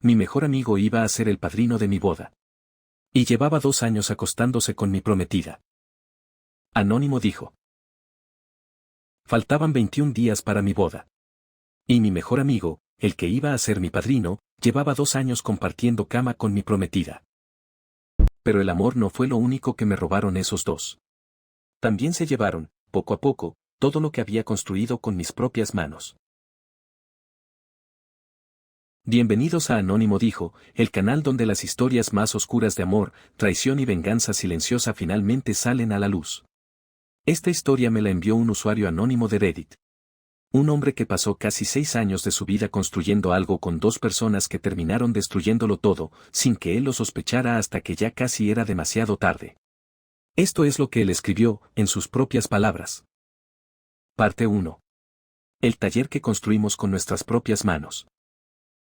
Mi mejor amigo iba a ser el padrino de mi boda. Y llevaba 2 años acostándose con mi prometida. Anónimo dijo. Faltaban 21 días para mi boda. Y mi mejor amigo, el que iba a ser mi padrino, llevaba 2 años compartiendo cama con mi prometida. Pero el amor no fue lo único que me robaron esos dos. También se llevaron, poco a poco, todo lo que había construido con mis propias manos. Bienvenidos a Anónimo dijo, el canal donde las historias más oscuras de amor, traición y venganza silenciosa finalmente salen a la luz. Esta historia me la envió un usuario anónimo de Reddit. Un hombre que pasó casi 6 años de su vida construyendo algo con 2 personas que terminaron destruyéndolo todo, sin que él lo sospechara hasta que ya casi era demasiado tarde. Esto es lo que él escribió, en sus propias palabras. Parte 1. El taller que construimos con nuestras propias manos.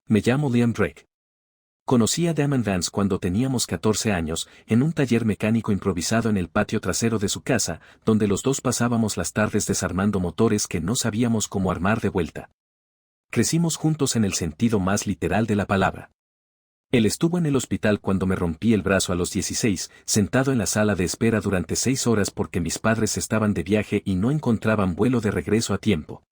Me llamo Liam Drake. Conocí a Damon Vance cuando teníamos 14 años, en un taller mecánico improvisado en el patio trasero de su casa, donde los dos pasábamos las tardes desarmando motores que no sabíamos cómo armar de vuelta. Crecimos juntos en el sentido más literal de la palabra. Él estuvo en el hospital cuando me rompí el brazo a los 16, sentado en la sala de espera durante 6 horas porque mis padres estaban de viaje y no encontraban vuelo de regreso a tiempo.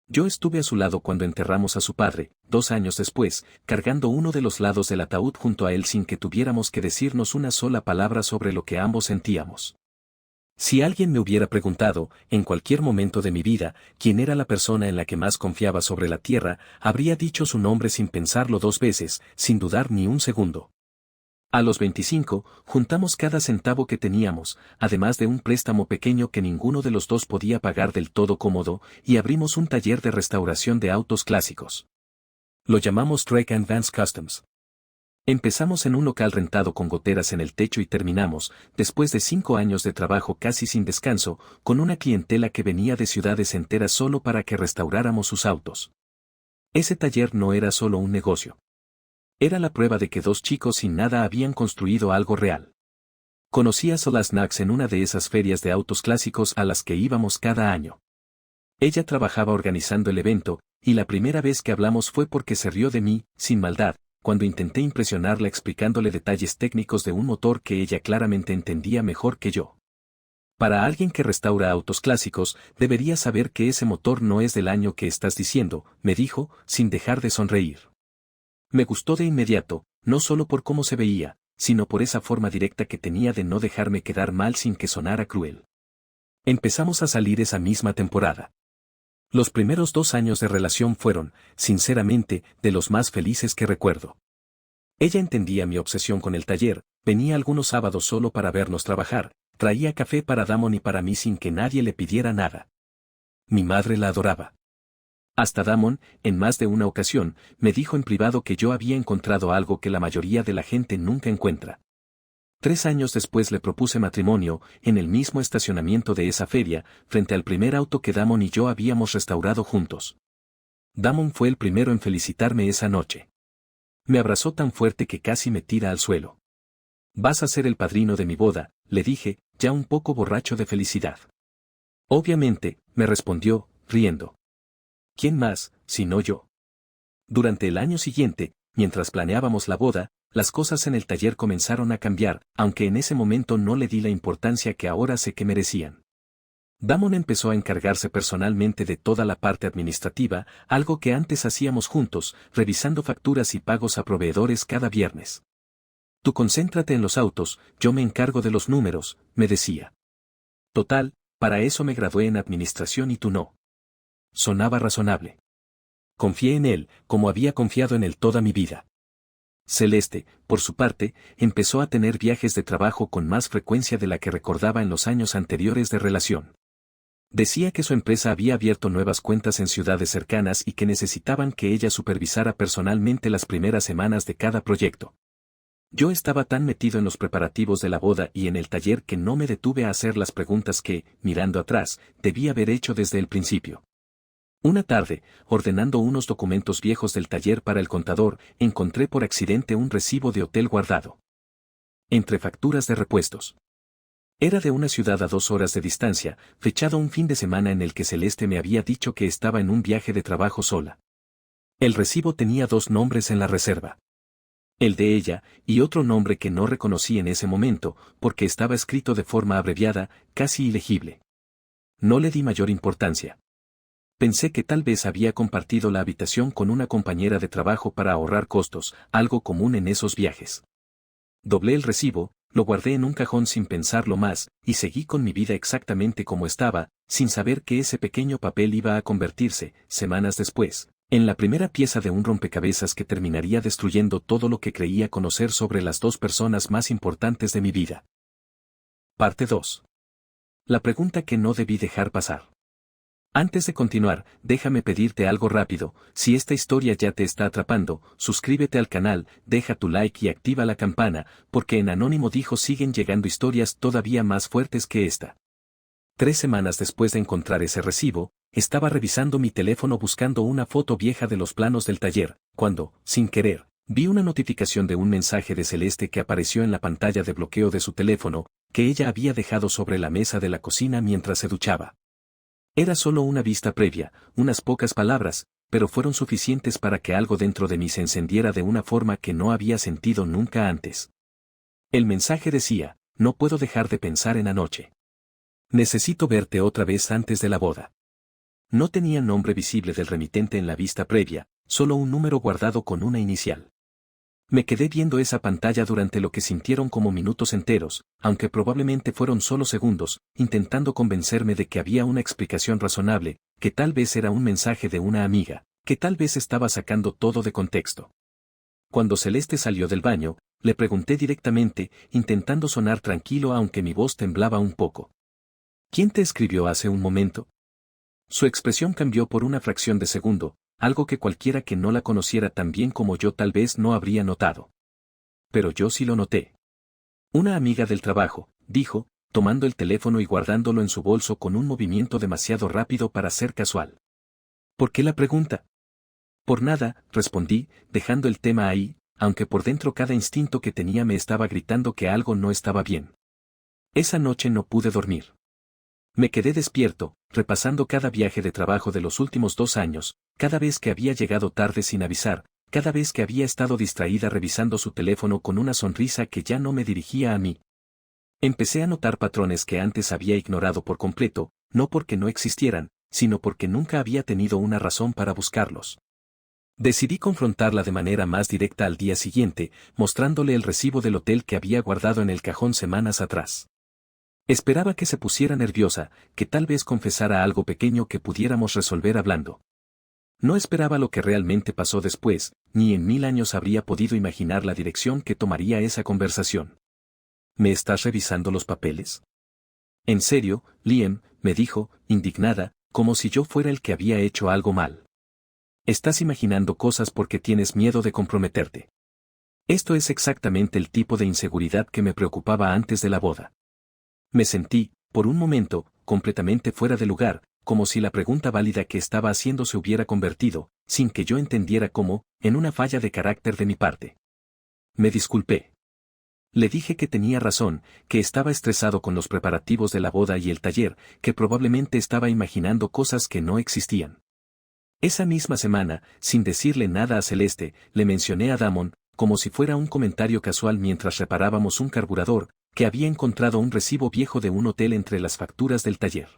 Yo estuve a su lado cuando enterramos a su padre, 2 años después, cargando uno de los lados del ataúd junto a él sin que tuviéramos que decirnos una sola palabra sobre lo que ambos sentíamos. Si alguien me hubiera preguntado, en cualquier momento de mi vida, quién era la persona en la que más confiaba sobre la tierra, habría dicho su nombre sin pensarlo 2 veces, sin dudar ni un segundo. A los 25, juntamos cada centavo que teníamos, además de un préstamo pequeño que ninguno de los dos podía pagar del todo cómodo, y abrimos un taller de restauración de autos clásicos. Lo llamamos Drake & Vance Customs. Empezamos en un local rentado con goteras en el techo y terminamos, después de 5 años de trabajo casi sin descanso, con una clientela que venía de ciudades enteras solo para que restauráramos sus autos. Ese taller no era solo un negocio. Era la prueba de que 2 chicos sin nada habían construido algo real. Conocí a Solas Nax en una de esas ferias de autos clásicos a las que íbamos cada año. Ella trabajaba organizando el evento, y la primera vez que hablamos fue porque se rió de mí, sin maldad, cuando intenté impresionarla explicándole detalles técnicos de un motor que ella claramente entendía mejor que yo. Para alguien que restaura autos clásicos, deberías saber que ese motor no es del año que estás diciendo, me dijo, sin dejar de sonreír. Me gustó de inmediato, no solo por cómo se veía, sino por esa forma directa que tenía de no dejarme quedar mal sin que sonara cruel. Empezamos a salir esa misma temporada. Los primeros 2 años de relación fueron, sinceramente, de los más felices que recuerdo. Ella entendía mi obsesión con el taller, venía algunos sábados solo para vernos trabajar, traía café para Damon y para mí sin que nadie le pidiera nada. Mi madre la adoraba. Hasta Damon, en más de una ocasión, me dijo en privado que yo había encontrado algo que la mayoría de la gente nunca encuentra. 3 años después le propuse matrimonio, en el mismo estacionamiento de esa feria, frente al primer auto que Damon y yo habíamos restaurado juntos. Damon fue el primero en felicitarme esa noche. Me abrazó tan fuerte que casi me tira al suelo. Vas a ser el padrino de mi boda, le dije, ya un poco borracho de felicidad. Obviamente, me respondió, riendo. ¿Quién más, sino yo? Durante el año siguiente, mientras planeábamos la boda, las cosas en el taller comenzaron a cambiar, aunque en ese momento no le di la importancia que ahora sé que merecían. Damon empezó a encargarse personalmente de toda la parte administrativa, algo que antes hacíamos juntos, revisando facturas y pagos a proveedores cada viernes. Tú concéntrate en los autos, yo me encargo de los números, me decía. Total, para eso me gradué en administración y tú no. Sonaba razonable. Confié en él, como había confiado en él toda mi vida. Celeste, por su parte, empezó a tener viajes de trabajo con más frecuencia de la que recordaba en los años anteriores de relación. Decía que su empresa había abierto nuevas cuentas en ciudades cercanas y que necesitaban que ella supervisara personalmente las primeras semanas de cada proyecto. Yo estaba tan metido en los preparativos de la boda y en el taller que no me detuve a hacer las preguntas que, mirando atrás, debía haber hecho desde el principio. Una tarde, ordenando unos documentos viejos del taller para el contador, encontré por accidente un recibo de hotel guardado entre facturas de repuestos. Era de una ciudad a 2 horas de distancia, fechado un fin de semana en el que Celeste me había dicho que estaba en un viaje de trabajo sola. El recibo tenía 2 nombres en la reserva. El de ella, y otro nombre que no reconocí en ese momento, porque estaba escrito de forma abreviada, casi ilegible. No le di mayor importancia. Pensé que tal vez había compartido la habitación con una compañera de trabajo para ahorrar costos, algo común en esos viajes. Doblé el recibo, lo guardé en un cajón sin pensarlo más, y seguí con mi vida exactamente como estaba, sin saber que ese pequeño papel iba a convertirse, semanas después, en la primera pieza de un rompecabezas que terminaría destruyendo todo lo que creía conocer sobre las dos personas más importantes de mi vida. Parte 2. La pregunta que no debí dejar pasar. Antes de continuar, déjame pedirte algo rápido. Si esta historia ya te está atrapando, suscríbete al canal, deja tu like y activa la campana, porque en Anónimo Dijo siguen llegando historias todavía más fuertes que esta. 3 semanas después de encontrar ese recibo, estaba revisando mi teléfono buscando una foto vieja de los planos del taller, cuando, sin querer, vi una notificación de un mensaje de Celeste que apareció en la pantalla de bloqueo de su teléfono, que ella había dejado sobre la mesa de la cocina mientras se duchaba. Era solo una vista previa, unas pocas palabras, pero fueron suficientes para que algo dentro de mí se encendiera de una forma que no había sentido nunca antes. El mensaje decía: no puedo dejar de pensar en anoche. Necesito verte otra vez antes de la boda. No tenía nombre visible del remitente en la vista previa, solo un número guardado con una inicial. Me quedé viendo esa pantalla durante lo que sintieron como minutos enteros, aunque probablemente fueron solo segundos, intentando convencerme de que había una explicación razonable, que tal vez era un mensaje de una amiga, que tal vez estaba sacando todo de contexto. Cuando Celeste salió del baño, le pregunté directamente, intentando sonar tranquilo aunque mi voz temblaba un poco. ¿Quién te escribió hace un momento? Su expresión cambió por una fracción de segundo, algo que cualquiera que no la conociera tan bien como yo tal vez no habría notado. Pero yo sí lo noté. Una amiga del trabajo, dijo, tomando el teléfono y guardándolo en su bolso con un movimiento demasiado rápido para ser casual. ¿Por qué la pregunta? Por nada, respondí, dejando el tema ahí, aunque por dentro cada instinto que tenía me estaba gritando que algo no estaba bien. Esa noche no pude dormir. Me quedé despierto, repasando cada viaje de trabajo de los últimos 2 años, cada vez que había llegado tarde sin avisar, cada vez que había estado distraída revisando su teléfono con una sonrisa que ya no me dirigía a mí. Empecé a notar patrones que antes había ignorado por completo, no porque no existieran, sino porque nunca había tenido una razón para buscarlos. Decidí confrontarla de manera más directa al día siguiente, mostrándole el recibo del hotel que había guardado en el cajón semanas atrás. Esperaba que se pusiera nerviosa, que tal vez confesara algo pequeño que pudiéramos resolver hablando. No esperaba lo que realmente pasó después, ni en 1000 años habría podido imaginar la dirección que tomaría esa conversación. ¿Me estás revisando los papeles? En serio, Liam, me dijo, indignada, como si yo fuera el que había hecho algo mal. Estás imaginando cosas porque tienes miedo de comprometerte. Esto es exactamente el tipo de inseguridad que me preocupaba antes de la boda. Me sentí, por un momento, completamente fuera de lugar, como si la pregunta válida que estaba haciendo se hubiera convertido, sin que yo entendiera cómo, en una falla de carácter de mi parte. Me disculpé. Le dije que tenía razón, que estaba estresado con los preparativos de la boda y el taller, que probablemente estaba imaginando cosas que no existían. Esa misma semana, sin decirle nada a Celeste, le mencioné a Damon, como si fuera un comentario casual mientras reparábamos un carburador, que había encontrado un recibo viejo de un hotel entre las facturas del taller.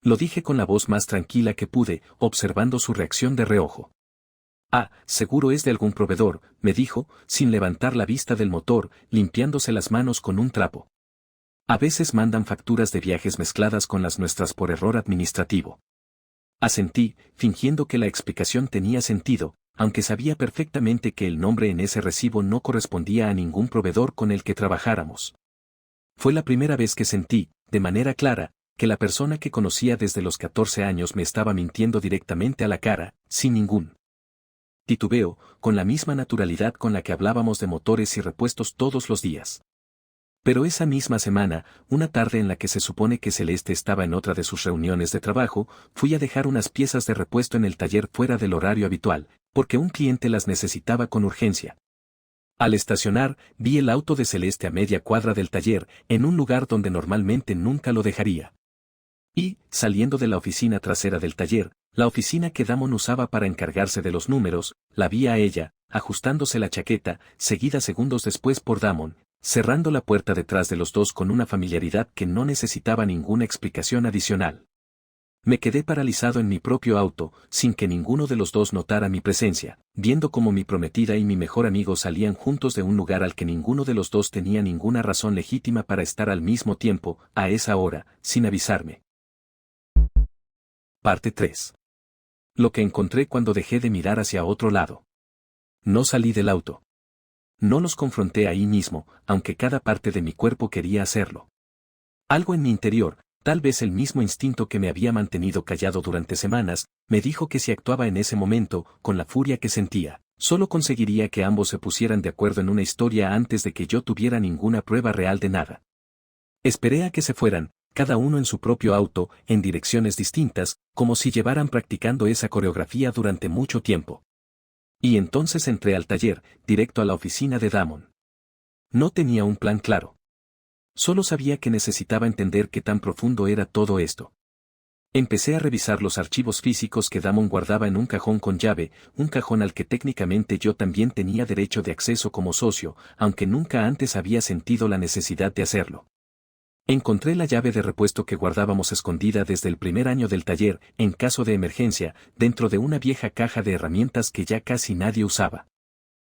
Lo dije con la voz más tranquila que pude, observando su reacción de reojo. Ah, seguro es de algún proveedor, me dijo, sin levantar la vista del motor, limpiándose las manos con un trapo. A veces mandan facturas de viajes mezcladas con las nuestras por error administrativo. Asentí, fingiendo que la explicación tenía sentido, aunque sabía perfectamente que el nombre en ese recibo no correspondía a ningún proveedor con el que trabajáramos. Fue la primera vez que sentí, de manera clara, que la persona que conocía desde los 14 años me estaba mintiendo directamente a la cara, sin ningún titubeo, con la misma naturalidad con la que hablábamos de motores y repuestos todos los días. Pero esa misma semana, una tarde en la que se supone que Celeste estaba en otra de sus reuniones de trabajo, fui a dejar unas piezas de repuesto en el taller fuera del horario habitual, porque un cliente las necesitaba con urgencia. Al estacionar, vi el auto de Celeste a media cuadra del taller, en un lugar donde normalmente nunca lo dejaría. Y, saliendo de la oficina trasera del taller, la oficina que Damon usaba para encargarse de los números, la vi a ella, ajustándose la chaqueta, seguida segundos después por Damon, cerrando la puerta detrás de los dos con una familiaridad que no necesitaba ninguna explicación adicional. Me quedé paralizado en mi propio auto, sin que ninguno de los dos notara mi presencia, viendo cómo mi prometida y mi mejor amigo salían juntos de un lugar al que ninguno de los dos tenía ninguna razón legítima para estar al mismo tiempo, a esa hora, sin avisarme. Parte 3. Lo que encontré cuando dejé de mirar hacia otro lado. No salí del auto. No los confronté ahí mismo, aunque cada parte de mi cuerpo quería hacerlo. Algo en mi interior, tal vez el mismo instinto que me había mantenido callado durante semanas, me dijo que si actuaba en ese momento, con la furia que sentía, solo conseguiría que ambos se pusieran de acuerdo en una historia antes de que yo tuviera ninguna prueba real de nada. Esperé a que se fueran, cada uno en su propio auto, en direcciones distintas, como si llevaran practicando esa coreografía durante mucho tiempo. Y entonces entré al taller, directo a la oficina de Damon. No tenía un plan claro. Solo sabía que necesitaba entender qué tan profundo era todo esto. Empecé a revisar los archivos físicos que Damon guardaba en un cajón con llave, un cajón al que técnicamente yo también tenía derecho de acceso como socio, aunque nunca antes había sentido la necesidad de hacerlo. Encontré la llave de repuesto que guardábamos escondida desde el primer año del taller, en caso de emergencia, dentro de una vieja caja de herramientas que ya casi nadie usaba.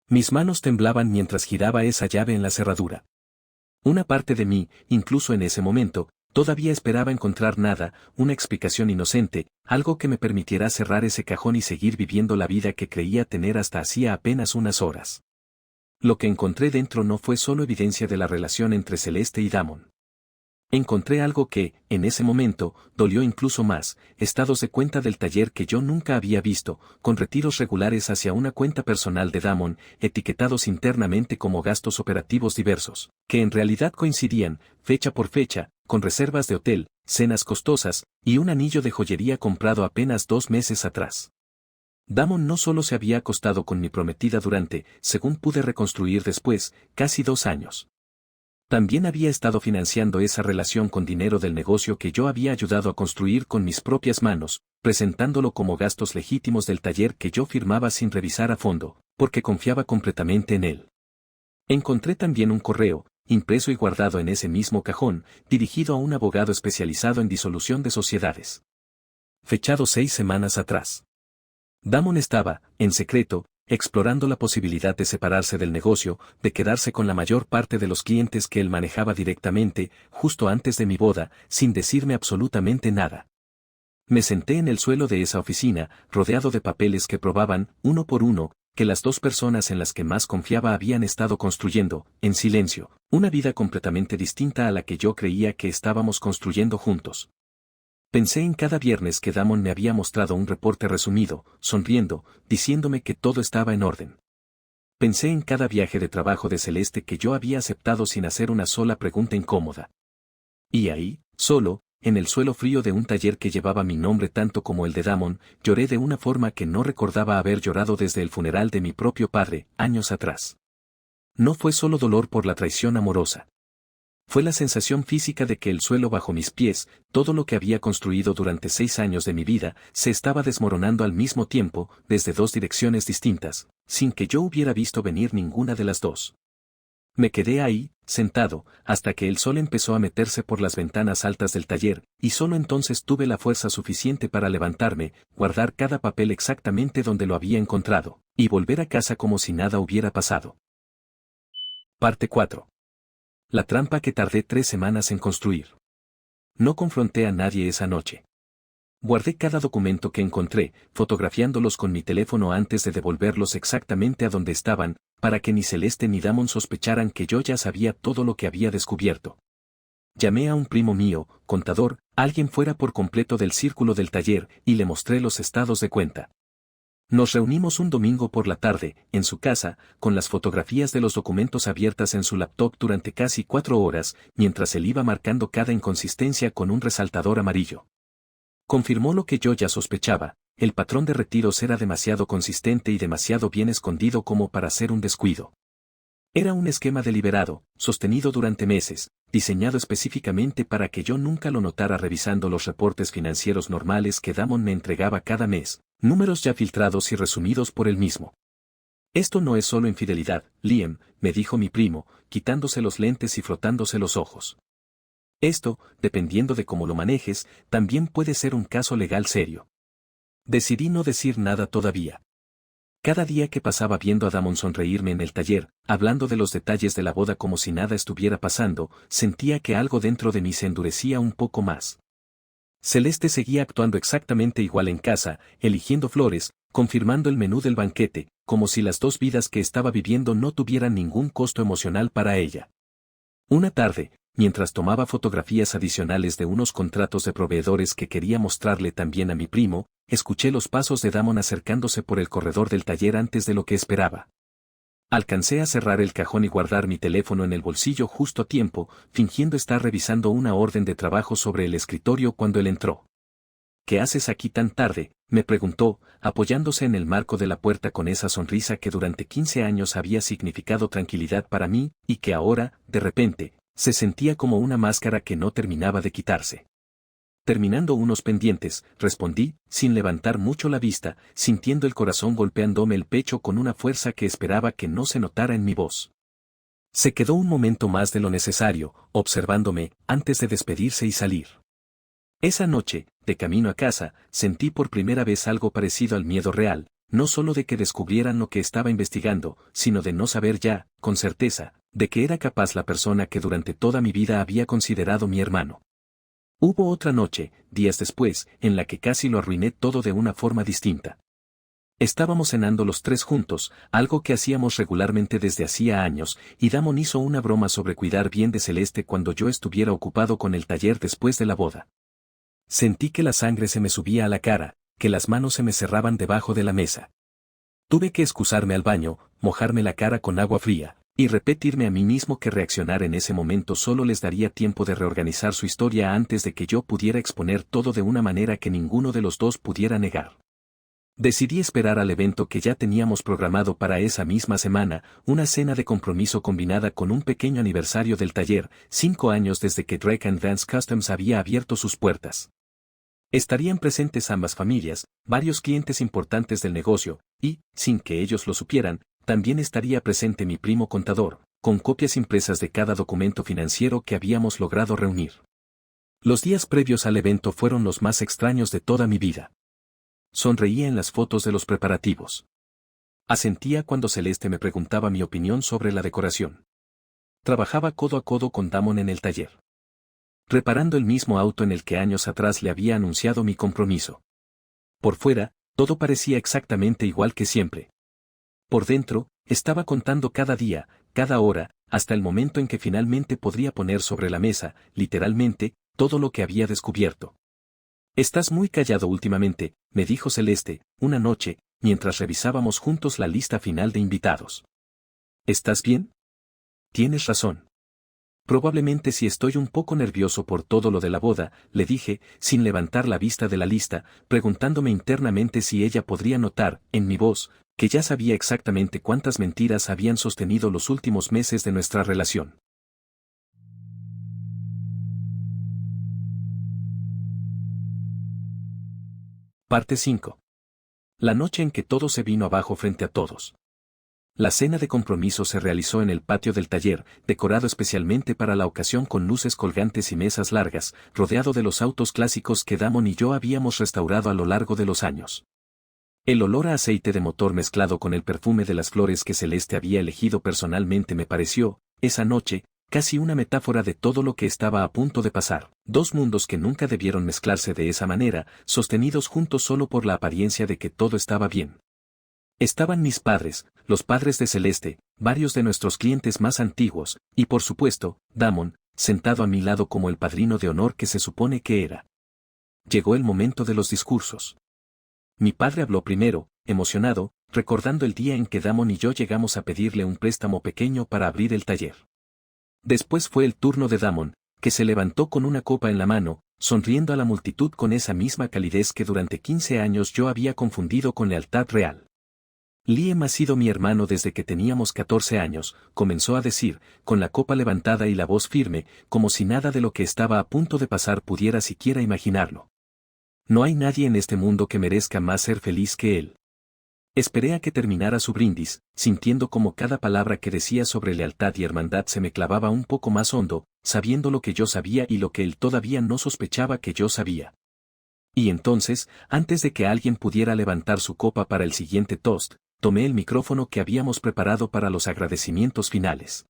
Mis manos temblaban mientras giraba esa llave en la cerradura. Una parte de mí, incluso en ese momento, todavía esperaba encontrar nada, una explicación inocente, algo que me permitiera cerrar ese cajón y seguir viviendo la vida que creía tener hasta hacía apenas unas horas. Lo que encontré dentro no fue solo evidencia de la relación entre Celeste y Damon. Encontré algo que, en ese momento, dolió incluso más, estados de cuenta del taller que yo nunca había visto, con retiros regulares hacia una cuenta personal de Damon, etiquetados internamente como gastos operativos diversos, que en realidad coincidían, fecha por fecha, con reservas de hotel, cenas costosas, y un anillo de joyería comprado apenas 2 meses atrás. Damon no solo se había acostado con mi prometida durante, según pude reconstruir después, casi 2 años. También había estado financiando esa relación con dinero del negocio que yo había ayudado a construir con mis propias manos, presentándolo como gastos legítimos del taller que yo firmaba sin revisar a fondo, porque confiaba completamente en él. Encontré también un correo, impreso y guardado en ese mismo cajón, dirigido a un abogado especializado en disolución de sociedades. Fechado 6 semanas atrás. Damon estaba, en secreto, explorando la posibilidad de separarse del negocio, de quedarse con la mayor parte de los clientes que él manejaba directamente, justo antes de mi boda, sin decirme absolutamente nada. Me senté en el suelo de esa oficina, rodeado de papeles que probaban, uno por uno, que las 2 personas en las que más confiaba habían estado construyendo, en silencio, una vida completamente distinta a la que yo creía que estábamos construyendo juntos. Pensé en cada viernes que Damon me había mostrado un reporte resumido, sonriendo, diciéndome que todo estaba en orden. Pensé en cada viaje de trabajo de Celeste que yo había aceptado sin hacer una sola pregunta incómoda. Y ahí, solo, en el suelo frío de un taller que llevaba mi nombre tanto como el de Damon, lloré de una forma que no recordaba haber llorado desde el funeral de mi propio padre, años atrás. No fue solo dolor por la traición amorosa. Fue la sensación física de que el suelo bajo mis pies, todo lo que había construido durante 6 años de mi vida, se estaba desmoronando al mismo tiempo, desde 2 direcciones distintas, sin que yo hubiera visto venir ninguna de las 2. Me quedé ahí, sentado, hasta que el sol empezó a meterse por las ventanas altas del taller, y solo entonces tuve la fuerza suficiente para levantarme, guardar cada papel exactamente donde lo había encontrado, y volver a casa como si nada hubiera pasado. Parte 4. La trampa que tardé 3 semanas en construir. No confronté a nadie esa noche. Guardé cada documento que encontré, fotografiándolos con mi teléfono antes de devolverlos exactamente a donde estaban, para que ni Celeste ni Damon sospecharan que yo ya sabía todo lo que había descubierto. Llamé a un primo mío, contador, alguien fuera por completo del círculo del taller, y le mostré los estados de cuenta. Nos reunimos un domingo por la tarde, en su casa, con las fotografías de los documentos abiertas en su laptop durante casi 4 horas, mientras él iba marcando cada inconsistencia con un resaltador amarillo. Confirmó lo que yo ya sospechaba, el patrón de retiros era demasiado consistente y demasiado bien escondido como para ser un descuido. Era un esquema deliberado, sostenido durante meses, diseñado específicamente para que yo nunca lo notara revisando los reportes financieros normales que Damon me entregaba cada mes, números ya filtrados y resumidos por él mismo. Esto no es solo infidelidad, Liam, me dijo mi primo, quitándose los lentes y frotándose los ojos. Esto, dependiendo de cómo lo manejes, también puede ser un caso legal serio. Decidí no decir nada todavía. Cada día que pasaba viendo a Damon sonreírme en el taller, hablando de los detalles de la boda como si nada estuviera pasando, sentía que algo dentro de mí se endurecía un poco más. Celeste seguía actuando exactamente igual en casa, eligiendo flores, confirmando el menú del banquete, como si las dos vidas que estaba viviendo no tuvieran ningún costo emocional para ella. Una tarde, mientras tomaba fotografías adicionales de unos contratos de proveedores que quería mostrarle también a mi primo, escuché los pasos de Damon acercándose por el corredor del taller antes de lo que esperaba. Alcancé a cerrar el cajón y guardar mi teléfono en el bolsillo justo a tiempo, fingiendo estar revisando una orden de trabajo sobre el escritorio cuando él entró. ¿Qué haces aquí tan tarde?, me preguntó, apoyándose en el marco de la puerta con esa sonrisa que durante 15 años había significado tranquilidad para mí, y que ahora, de repente, se sentía como una máscara que no terminaba de quitarse. Terminando unos pendientes, respondí, sin levantar mucho la vista, sintiendo el corazón golpeándome el pecho con una fuerza que esperaba que no se notara en mi voz. Se quedó un momento más de lo necesario, observándome, antes de despedirse y salir. Esa noche, de camino a casa, sentí por primera vez algo parecido al miedo real, no solo de que descubrieran lo que estaba investigando, sino de no saber ya, con certeza, de que era capaz la persona que durante toda mi vida había considerado mi hermano. Hubo otra noche, días después, en la que casi lo arruiné todo de una forma distinta. Estábamos cenando los tres juntos, algo que hacíamos regularmente desde hacía años, y Damon hizo una broma sobre cuidar bien de Celeste cuando yo estuviera ocupado con el taller después de la boda. Sentí que la sangre se me subía a la cara, que las manos se me cerraban debajo de la mesa. Tuve que excusarme al baño, mojarme la cara con agua fría, y repetirme a mí mismo que reaccionar en ese momento solo les daría tiempo de reorganizar su historia antes de que yo pudiera exponer todo de una manera que ninguno de los dos pudiera negar. Decidí esperar al evento que ya teníamos programado para esa misma semana, una cena de compromiso combinada con un pequeño aniversario del taller, 5 años desde que Drake & Vance Customs había abierto sus puertas. Estarían presentes ambas familias, varios clientes importantes del negocio, y, sin que ellos lo supieran, también estaría presente mi primo contador, con copias impresas de cada documento financiero que habíamos logrado reunir. Los días previos al evento fueron los más extraños de toda mi vida. Sonreía en las fotos de los preparativos. Asentía cuando Celeste me preguntaba mi opinión sobre la decoración. Trabajaba codo a codo con Damon en el taller, reparando el mismo auto en el que años atrás le había anunciado mi compromiso. Por fuera, todo parecía exactamente igual que siempre. Por dentro, estaba contando cada día, cada hora, hasta el momento en que finalmente podría poner sobre la mesa, literalmente, todo lo que había descubierto. «Estás muy callado últimamente», me dijo Celeste, una noche, mientras revisábamos juntos la lista final de invitados. «¿Estás bien?» «Tienes razón. Probablemente si estoy un poco nervioso por todo lo de la boda», le dije, sin levantar la vista de la lista, preguntándome internamente si ella podría notar, en mi voz, que ya sabía exactamente cuántas mentiras habían sostenido los últimos meses de nuestra relación. Parte 5. La noche en que todo se vino abajo frente a todos. La cena de compromiso se realizó en el patio del taller, decorado especialmente para la ocasión con luces colgantes y mesas largas, rodeado de los autos clásicos que Damon y yo habíamos restaurado a lo largo de los años. El olor a aceite de motor mezclado con el perfume de las flores que Celeste había elegido personalmente me pareció, esa noche, casi una metáfora de todo lo que estaba a punto de pasar. Dos mundos que nunca debieron mezclarse de esa manera, sostenidos juntos solo por la apariencia de que todo estaba bien. Estaban mis padres, los padres de Celeste, varios de nuestros clientes más antiguos, y por supuesto, Damon, sentado a mi lado como el padrino de honor que se supone que era. Llegó el momento de los discursos. Mi padre habló primero, emocionado, recordando el día en que Damon y yo llegamos a pedirle un préstamo pequeño para abrir el taller. Después fue el turno de Damon, que se levantó con una copa en la mano, sonriendo a la multitud con esa misma calidez que durante 15 años yo había confundido con lealtad real. Liam ha sido mi hermano desde que teníamos 14 años, comenzó a decir, con la copa levantada y la voz firme, como si nada de lo que estaba a punto de pasar pudiera siquiera imaginarlo. No hay nadie en este mundo que merezca más ser feliz que él. Esperé a que terminara su brindis, sintiendo como cada palabra que decía sobre lealtad y hermandad se me clavaba un poco más hondo, sabiendo lo que yo sabía y lo que él todavía no sospechaba que yo sabía. Y entonces, antes de que alguien pudiera levantar su copa para el siguiente toast, tomé el micrófono que habíamos preparado para los agradecimientos finales.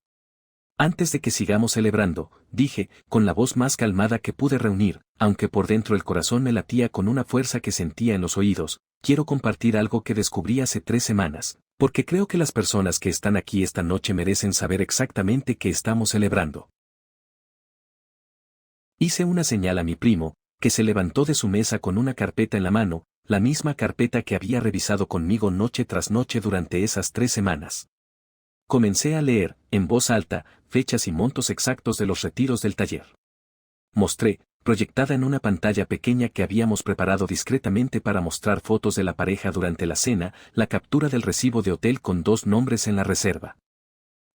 Antes de que sigamos celebrando, dije, con la voz más calmada que pude reunir, aunque por dentro el corazón me latía con una fuerza que sentía en los oídos, quiero compartir algo que descubrí hace 3 semanas, porque creo que las personas que están aquí esta noche merecen saber exactamente qué estamos celebrando. Hice una señal a mi primo, que se levantó de su mesa con una carpeta en la mano, la misma carpeta que había revisado conmigo noche tras noche durante esas 3 semanas. Comencé a leer, en voz alta, fechas y montos exactos de los retiros del taller. Mostré, proyectada en una pantalla pequeña que habíamos preparado discretamente para mostrar fotos de la pareja durante la cena, la captura del recibo de hotel con 2 nombres en la reserva.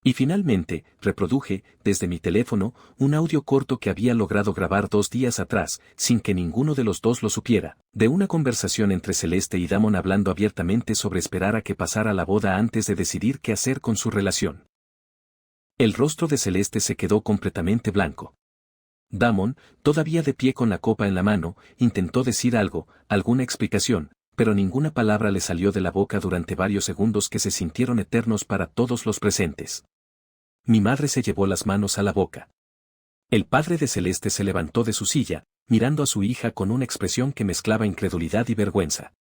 Y finalmente, reproduje, desde mi teléfono, un audio corto que había logrado grabar 2 días atrás, sin que ninguno de los dos lo supiera, de una conversación entre Celeste y Damon hablando abiertamente sobre esperar a que pasara la boda antes de decidir qué hacer con su relación. El rostro de Celeste se quedó completamente blanco. Damon, todavía de pie con la copa en la mano, intentó decir algo, alguna explicación, pero ninguna palabra le salió de la boca durante varios segundos que se sintieron eternos para todos los presentes. Mi madre se llevó las manos a la boca. El padre de Celeste se levantó de su silla, mirando a su hija con una expresión que mezclaba incredulidad y vergüenza.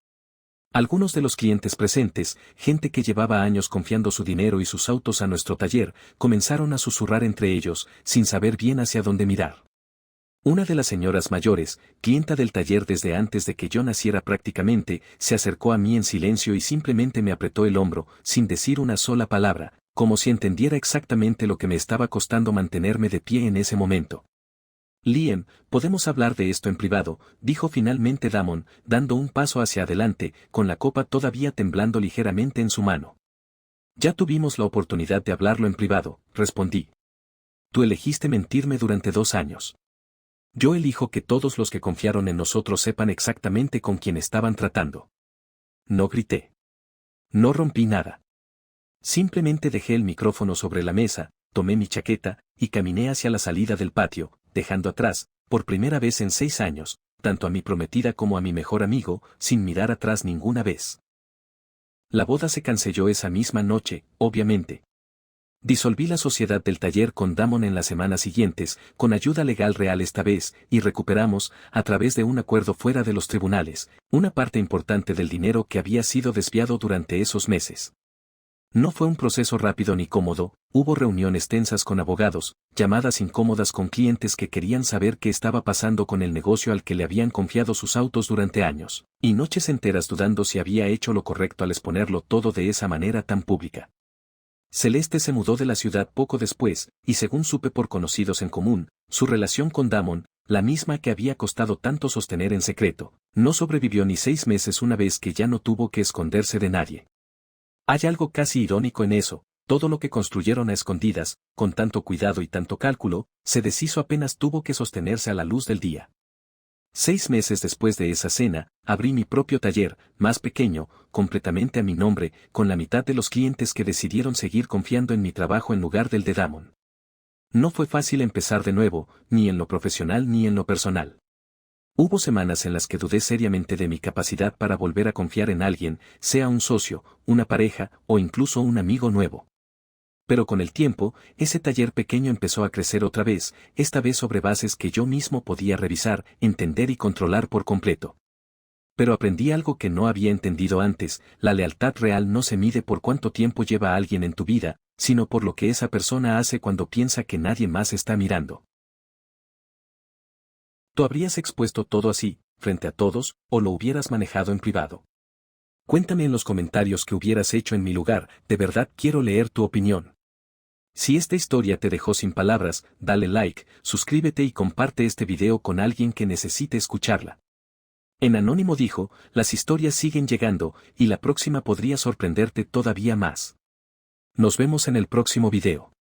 Algunos de los clientes presentes, gente que llevaba años confiando su dinero y sus autos a nuestro taller, comenzaron a susurrar entre ellos, sin saber bien hacia dónde mirar. Una de las señoras mayores, clienta del taller desde antes de que yo naciera prácticamente, se acercó a mí en silencio y simplemente me apretó el hombro, sin decir una sola palabra, como si entendiera exactamente lo que me estaba costando mantenerme de pie en ese momento. Liam, podemos hablar de esto en privado, dijo finalmente Damon, dando un paso hacia adelante, con la copa todavía temblando ligeramente en su mano. Ya tuvimos la oportunidad de hablarlo en privado, respondí. Tú elegiste mentirme durante 2 años. Yo elijo que todos los que confiaron en nosotros sepan exactamente con quién estaban tratando. No grité. No rompí nada. Simplemente dejé el micrófono sobre la mesa, tomé mi chaqueta, y caminé hacia la salida del patio, dejando atrás, por primera vez en 6 años, tanto a mi prometida como a mi mejor amigo, sin mirar atrás ninguna vez. La boda se canceló esa misma noche, obviamente. Disolví la sociedad del taller con Damon en las semanas siguientes, con ayuda legal real esta vez, y recuperamos, a través de un acuerdo fuera de los tribunales, una parte importante del dinero que había sido desviado durante esos meses. No fue un proceso rápido ni cómodo, hubo reuniones tensas con abogados, llamadas incómodas con clientes que querían saber qué estaba pasando con el negocio al que le habían confiado sus autos durante años, y noches enteras dudando si había hecho lo correcto al exponerlo todo de esa manera tan pública. Celeste se mudó de la ciudad poco después, y según supe por conocidos en común, su relación con Damon, la misma que había costado tanto sostener en secreto, no sobrevivió ni 6 meses una vez que ya no tuvo que esconderse de nadie. Hay algo casi irónico en eso, todo lo que construyeron a escondidas, con tanto cuidado y tanto cálculo, se deshizo apenas tuvo que sostenerse a la luz del día. 6 meses después de esa cena, abrí mi propio taller, más pequeño, completamente a mi nombre, con la mitad de los clientes que decidieron seguir confiando en mi trabajo en lugar del de Damon. No fue fácil empezar de nuevo, ni en lo profesional ni en lo personal. Hubo semanas en las que dudé seriamente de mi capacidad para volver a confiar en alguien, sea un socio, una pareja o incluso un amigo nuevo. Pero con el tiempo, ese taller pequeño empezó a crecer otra vez, esta vez sobre bases que yo mismo podía revisar, entender y controlar por completo. Pero aprendí algo que no había entendido antes, la lealtad real no se mide por cuánto tiempo lleva alguien en tu vida, sino por lo que esa persona hace cuando piensa que nadie más está mirando. ¿Tú habrías expuesto todo así, frente a todos, o lo hubieras manejado en privado? Cuéntame en los comentarios qué hubieras hecho en mi lugar, de verdad quiero leer tu opinión. Si esta historia te dejó sin palabras, dale like, suscríbete y comparte este video con alguien que necesite escucharla. En Anónimo dijo, las historias siguen llegando, y la próxima podría sorprenderte todavía más. Nos vemos en el próximo video.